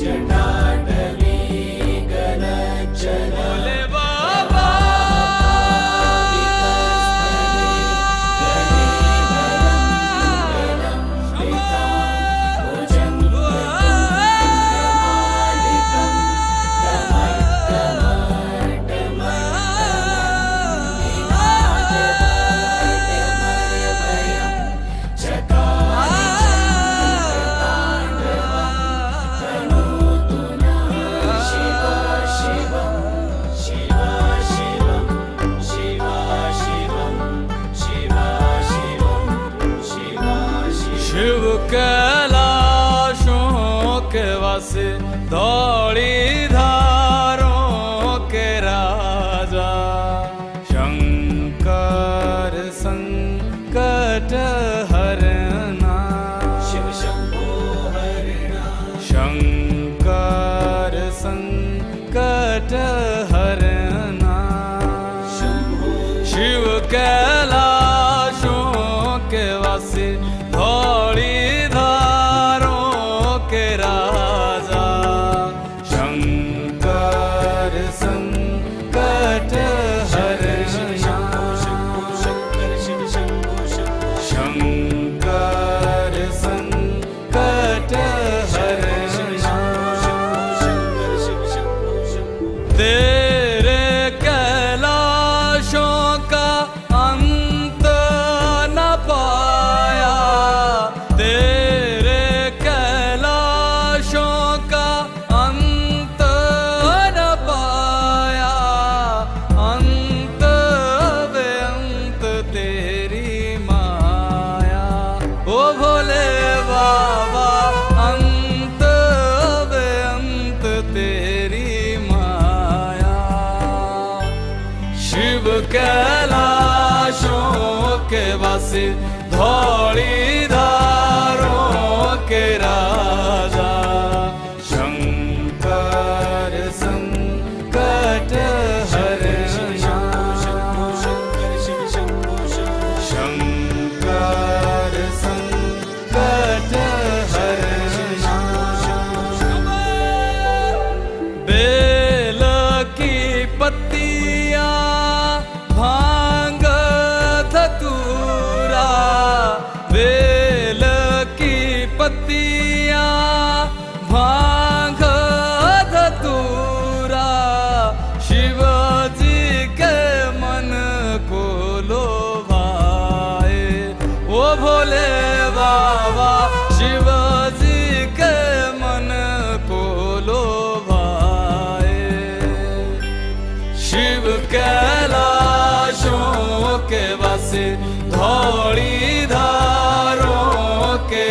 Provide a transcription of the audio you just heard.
जटाटवी गलज्जल भोले बाबा शिव कैलाशों के वासे धौली धारों के राजा शंकर संकट हरना शिव शंभो हरिणा शंकर संकट हरना शिव कैलाशों के वासे धौली धारों के राजा शंकर संकट हरना शंकर संकट हरना तेरे कैलाशों का अंत न पाया तेरे कैलाशों का अंत न पाया अंत बेअंत तेरी माया ओ भोले बाबा अंत बेअंत तेरी माया शिव कैलाशों के वासे धौली धारों के राजा शंकर संकट हरना शंकर संकट हरना बेल की पत्तियां भांग धतूरा बेल की पत्तियां भांग धतूरा शिव जी के मन को लोभाए ओ भोले बाबा शिव जी के मन को लोभाए शिव कैलाशों के वासे धौली धारों के